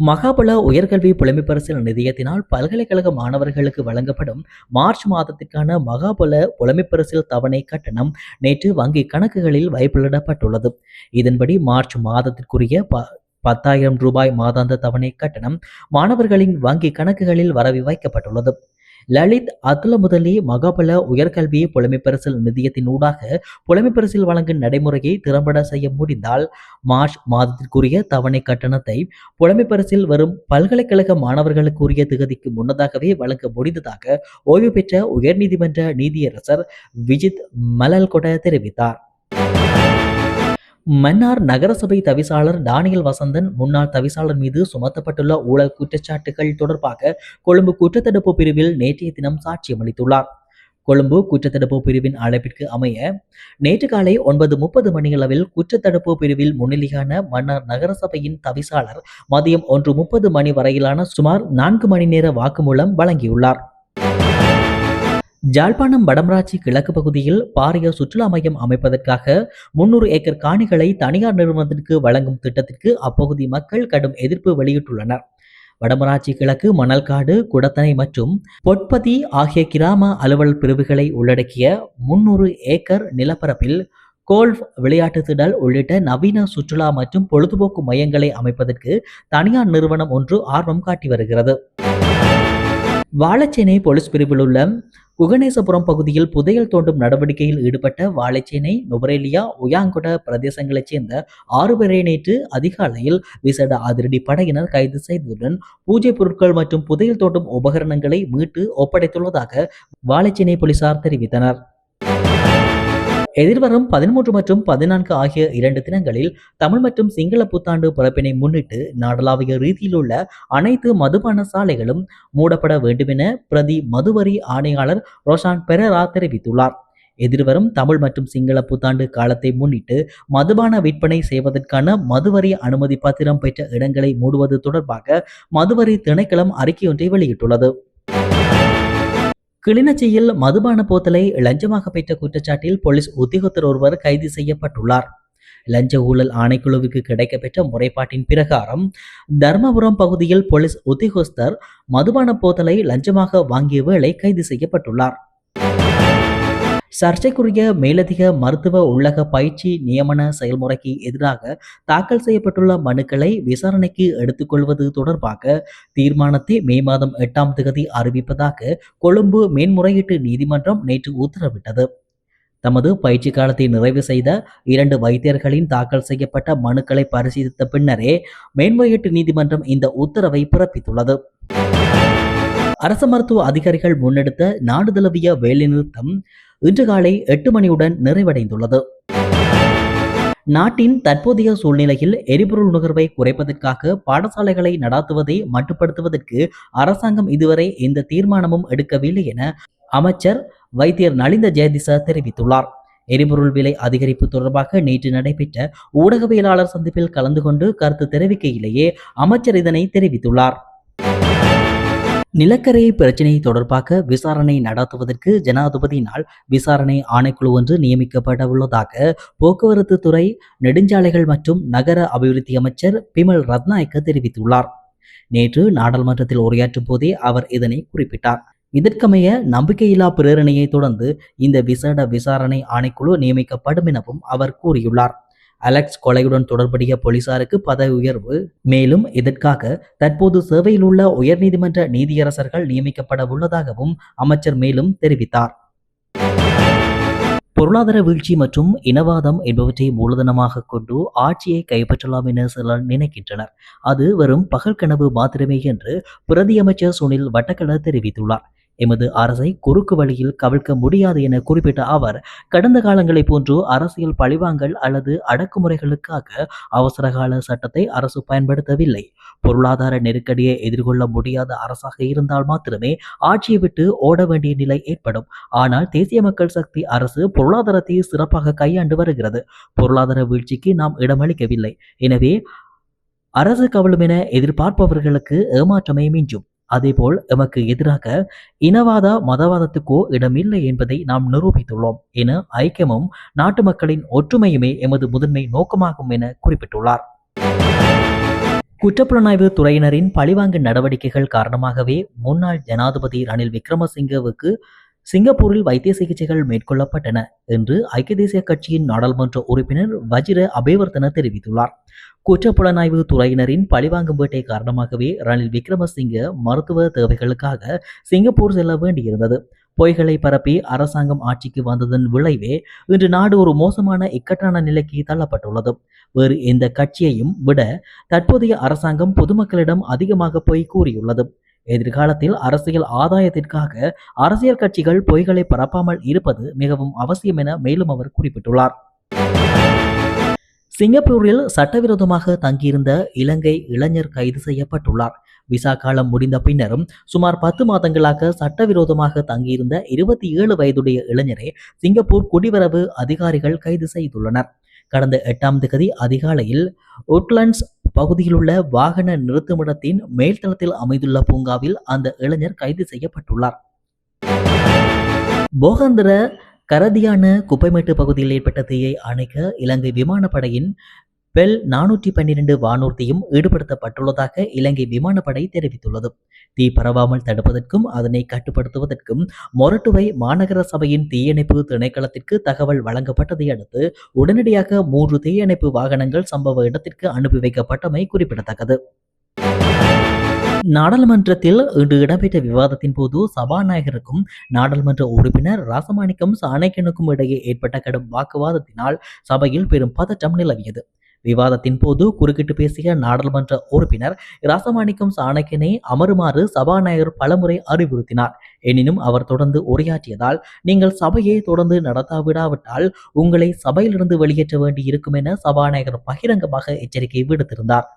மகாபல உயர்கல்வி புலமைப்பரிசில் நிதியத்தினால் பல்கலைக்கழக மாணவர்களுக்கு வழங்கப்படும் மார்ச் மாதத்திற்கான மகாபல புலமைப்பரிசில் தவணை கட்டணம் நேற்று வங்கி கணக்குகளில் வைப்பிலிடப்பட்டுள்ளது. இதன்படி மார்ச் மாதத்திற்குரிய 10,000 ரூபாய் மாதாந்த தவணை கட்டணம் மாணவர்களின் வங்கி கணக்குகளில் வரவு வைக்கப்பட்டுள்ளது. லலித் அத்துலமுதலி மகாபல உயர்கல்வி புலமைப்பரிசில் நிதியத்தின் ஊடாக புலமைப்பரிசில் வழங்கும் நடைமுறையை திறம்பட செய்ய முடிந்தால் மார்ச் மாதத்திற்குரிய தவணை கட்டணத்தை புலமைப்பரிசில் வரும் பல்கலைக்கழக மாணவர்களுக்குரிய திகதிக்கு முன்னதாகவே வழங்க முடிந்ததாக ஓய்வு பெற்ற உயர்நீதிமன்ற நீதியரசர் விஜித் மலல்கொட தெரிவித்தார். மன்னார் நகரசபை தவிசாளர் டானியல் வசந்தன் முன்னாள் தவிசாளர் மீது சுமத்தப்பட்டுள்ள ஊழல் குற்றச்சாட்டுகள் தொடர்பாக கொழும்பு குற்றத்தடுப்பு பிரிவில் நேற்றைய தினம் சாட்சியம் அளித்துள்ளார். கொழும்பு குற்றத்தடுப்பு பிரிவின் அழைப்பிற்கு அமைய நேற்று காலை 9:30 மணியளவில் குற்றத்தடுப்பு பிரிவில் முன்னிலையான மன்னார் நகரசபையின் தவிசாளர் மதியம் 1:30 மணி வரையிலான சுமார் 4 மணி நேர வாக்குமூலம் வழங்கியுள்ளார். ஜாழ்ப்பாணம் வடமராட்சி கிழக்கு பகுதியில் பாரிய சுற்றுலா மையம் அமைப்பதற்காக 300 ஏக்கர் காணிகளை தனியார் நிறுவனத்திற்கு வழங்கும் திட்டத்திற்கு அப்பகுதி மக்கள் கடும் எதிர்ப்பு வெளியிட்டுள்ளனர். வடமராட்சி கிழக்கு மணல்காடு, குடத்தனை மற்றும் பொற்பதி ஆகிய கிராம அலுவல் பிரிவுகளை உள்ளடக்கிய 300 ஏக்கர் நிலப்பரப்பில் கோல்ஃப், விளையாட்டு திடல் உள்ளிட்ட நவீன சுற்றுலா மற்றும் பொழுதுபோக்கு மையங்களை அமைப்பதற்கு தனியார் நிறுவனம் ஒன்று ஆர்வம் காட்டி வருகிறது. வாழைச்சேனை போலீஸ் பிரிவில் உள்ள குகணேசபுரம் பகுதியில் புதையல் தோண்டும் நடவடிக்கையில் ஈடுபட்ட வாழைச்சேனை, நுவரெலியா, உயாங்கொட பிரதேசங்களைச் சேர்ந்த 6 பேரை நேற்று அதிகாலையில் விசேட அதிரடி படையினர் கைது செய்ததுடன் பூஜை பொருட்கள் மற்றும் புதையல் தோண்டும் உபகரணங்களை மீட்டு ஒப்படைத்துள்ளதாக வாழைச்சேனை போலீசார் தெரிவித்தனர். எதிர்வரும் 13 மற்றும் 14 ஆகிய 2 தினங்களில் தமிழ் மற்றும் சிங்கள புத்தாண்டு பிறப்பினை முன்னிட்டு நாடளாவிய ரீதியில் உள்ள அனைத்து மதுபான சாலைகளும் மூடப்பட வேண்டுமென பிரதி மதுவரி ஆணையாளர் ரோஷான் பெரேரா தெரிவித்துள்ளார். எதிர்வரும் தமிழ் மற்றும் சிங்கள புத்தாண்டு காலத்தை முன்னிட்டு மதுபான விற்பனை செய்வதற்கான மதுவரி அனுமதி பத்திரம் பெற்ற இடங்களை மூடுவது தொடர்பாக மதுவரி திணைக்களம் அறிக்கையொன்றை வெளியிட்டுள்ளது. கிளிநொச்சியில் மதுபான போத்தலை லஞ்சமாக பெற்ற குற்றச்சாட்டில் போலீஸ் உத்தியோகத்தர் ஒருவர் கைது செய்யப்பட்டுள்ளார். லஞ்ச ஊழல் ஆணைக்குழுவுக்கு கிடைக்கப்பெற்ற முறைப்பாட்டின் பிரகாரம் தர்மபுரம் பகுதியில் போலீஸ் உத்தியோகஸ்தர் மதுபான போத்தலை லஞ்சமாக வாங்கிய வேளை கைது செய்யப்பட்டுள்ளார். சர்ச்சைக்குரிய மேலதிக மருத்துவ உள்ளக பயிற்சி நியமன செயல்முறைக்கு எதிராக தாக்கல் செய்யப்பட்டுள்ள மனுக்களை விசாரணைக்கு எடுத்துக்கொள்வது தொடர்பாக தீர்மானத்தை மே மாதம் 8ஆம் தேதி அறிவிப்பதாக கொழும்பு மேன்முறையீட்டு நீதிமன்றம் நேற்று உத்தரவிட்டது. தமது பயிற்சி காலத்தை நிறைவு செய்த 2 வைத்தியர்களின் தாக்கல் செய்யப்பட்ட மனுக்களை பரிசீலித்த பின்னரே மேன்முறையீட்டு நீதிமன்றம் இந்த உத்தரவை பிறப்பித்துள்ளது. அரசு மருத்துவ அதிகாரிகள் முன்னெடுத்த நாடு தழுவிய வேலைநிறுத்தம் இன்று காலை 8 மணியுடன் நிறைவடைந்துள்ளது. நாட்டின் தற்போதைய சூழ்நிலையில் எரிபொருள் நுகர்வை குறைப்பதற்காக பாடசாலைகளை நடாத்துவதை மட்டுப்படுத்துவதற்கு அரசாங்கம் இதுவரை எந்த தீர்மானமும் எடுக்கவில்லை என அமைச்சர் வைத்தியர் நலிந்த ஜெயதிச தெரிவித்துள்ளார். எரிபொருள் விலை அதிகரிப்பு தொடர்பாக நேற்று நடைபெற்ற ஊடகவியலாளர் சந்திப்பில் கலந்து கொண்டு கருத்து தெரிவிக்கையிலேயே அமைச்சர் இதனை தெரிவித்துள்ளார். நிலக்கரி பிரச்சினை தொடர்பாக விசாரணை நடத்துவதற்கு ஜனாதிபதியினால் விசாரணை ஆணைக்குழு ஒன்று நியமிக்கப்பட உள்ளதாக போக்குவரத்து துறை, நெடுஞ்சாலைகள் மற்றும் நகர அபிவிருத்தி அமைச்சர் பிமல் ரத்நாயக்க தெரிவித்துள்ளார். நேற்று நாடாளுமன்றத்தில் உரையாற்றும் போதே அவர் இதனை குறிப்பிட்டார். இதற்கமைய நம்பிக்கையில்லா பிரேரணையை தொடர்ந்து இந்த விசேட விசாரணை ஆணைக்குழு நியமிக்கப்படும் எனவும் அவர் கூறியுள்ளார். அலெக்ஸ் கொலையுடன் தொடர்புடைய போலீசாருக்கு பதவி உயர்வு, மேலும் இதற்காக தற்போது சேவையில் உள்ள உயர்நீதிமன்ற நீதியரசர்கள் நியமிக்கப்பட உள்ளதாகவும் அமைச்சர் மேலும் தெரிவித்தார். பொருளாதார வீழ்ச்சி மற்றும் இனவாதம் என்பவற்றை மூலதனமாக கொண்டு ஆட்சியை கைப்பற்றலாம் என சிலர் நினைக்கின்றனர். அது வெறும் பகல் கனவு மாத்திரமே என்று பிரதி அமைச்சர் சுனில் வட்டக்கல தெரிவித்துள்ளார். எமது அரசை குறுக்கு வழியில் கவிழ்க்க முடியாது என குறிப்பிட்ட அவர், கடந்த காலங்களை போன்று அரசியல் பழிவாங்கல் அல்லது அடக்குமுறைகளுக்காக அவசரகால சட்டத்தை அரசு பயன்படுத்தவில்லை. பொருளாதார நெருக்கடியை எதிர்கொள்ள முடியாத அரசாக இருந்தால் மாத்திரமே ஆட்சியை விட்டு ஓட வேண்டிய நிலை ஏற்படும். ஆனால் தேசிய மக்கள் சக்தி அரசு பொருளாதாரத்தை சிறப்பாக கையாண்டு வருகிறது. பொருளாதார வீழ்ச்சிக்கு நாம் இடமளிக்கவில்லை. எனவே அரசு கவலும் என எதிர்பார்ப்பவர்களுக்கு ஏமாற்றமே மிஞ்சும். அதேபோல் எமக்கு எதிராக இனவாத மதவாதத்துக்கோ இடமில்லை என்பதை நாம் நிரூபித்துள்ளோம் என ஐக்கியமும் நாட்டு மக்களின் ஒற்றுமையுமே எமது முதன்மை நோக்கமாகும் என குறிப்பிட்டுள்ளார். குற்றப்புலனாய்வு துறையினரின் பழிவாங்கு நடவடிக்கைகள் காரணமாகவே முன்னாள் ஜனாதிபதி ரணில் விக்ரமசிங்கவுக்கு சிங்கப்பூரில் வைத்திய சிகிச்சைகள் மேற்கொள்ளப்பட்டன என்று ஐக்கிய தேசிய கட்சியின் நாடாளுமன்ற உறுப்பினர் வஜிர அபேவர்தன தெரிவித்துள்ளார். குற்றப்புலனாய்வு துறையினரின் பழிவாங்கும் வேட்டை காரணமாகவே ரணில் விக்ரமசிங்க மருத்துவ தேவைகளுக்காக சிங்கப்பூர் செல்ல வேண்டியிருந்தது. பொய்களை பரப்பி அரசாங்கம் ஆட்சிக்கு வந்ததன் விளைவே இன்று நாடு ஒரு மோசமான இக்கட்டான நிலைக்கு தள்ளப்பட்டுள்ளது. வேறு எந்த கட்சியையும் விட தற்போதைய அரசாங்கம் பொதுமக்களிடம் அதிகமாக பொய் கூறியுள்ளது. எதிர்காலத்தில் அரசியல் ஆதாயத்திற்காக அரசியல் கட்சிகள் பொய்களை பரப்பாமல் இருப்பது மிகவும் அவசியம் என மேலும் அவர் குறிப்பிட்டுள்ளார். சிங்கப்பூரில் சட்டவிரோதமாக தங்கியிருந்த இலங்கை இளைஞர் கைது செய்யப்பட்டுள்ளார். விசா காலம் முடிந்த பின்னரும் சுமார் 10 மாதங்களாக சட்டவிரோதமாக தங்கியிருந்த 27 வயதுடைய இளைஞரை சிங்கப்பூர் குடிவரவு அதிகாரிகள் கைது செய்துள்ளனர். கடந்த 8ஆம் தேதி அதிகாலையில் உட்லண்ட்ஸ் பகுதியிலுள்ள வாகன நிறுத்துமிடத்தின் மேல்தளத்தில் அமைந்துள்ள பூங்காவில் அந்த இளைஞர் கைது செய்யப்பட்டுள்ளார். போகந்திர கரதியான குப்பைமேட்டு பகுதியில் ஏற்பட்ட தீயை அணைக்க இலங்கை விமானப்படையின் பெல் 412 வானூர்தியும் ஈடுபடுத்தப்பட்டுள்ளதாக இலங்கை விமானப்படை தெரிவித்துள்ளது. தீ பரவாமல் தடுப்பதற்கும் அதனை கட்டுப்படுத்துவதற்கும் மொரட்டுவை மாநகர சபையின் தீயணைப்பு திணைக்களத்திற்கு தகவல் வழங்கப்பட்டதை அடுத்து உடனடியாக 3 தீயணைப்பு வாகனங்கள் சம்பவ இடத்திற்கு அனுப்பி வைக்கப்பட்டமை குறிப்பிடத்தக்கது. நாடாளுமன்றத்தில் இன்று இடம்பெற்ற விவாதத்தின் போது சபாநாயகருக்கும் நாடாளுமன்ற உறுப்பினர் ராசமாணிக்கம் சாணக்கியனுக்கும் இடையே ஏற்பட்ட கடும் வாக்குவாதத்தினால் சபையில் பெரும் பதற்றம் நிலவியது. விவாதத்தின் போது குறுக்கிட்டு பேசிய நாடாளுமன்ற உறுப்பினர் ராசமாணிக்கம் சாணக்கியனை அமருமாறு சபாநாயகர் பலமுறை அறிவுறுத்தினார். எனினும் அவர் தொடர்ந்து உரையாற்றியதால் நீங்கள் சபையை தொடர்ந்து நடத்தாவிடாவிட்டால் உங்களை சபையிலிருந்து வெளியேற்ற வேண்டி இருக்கும் என சபாநாயகர் பகிரங்கமாக எச்சரிக்கை விடுத்திருந்தார்.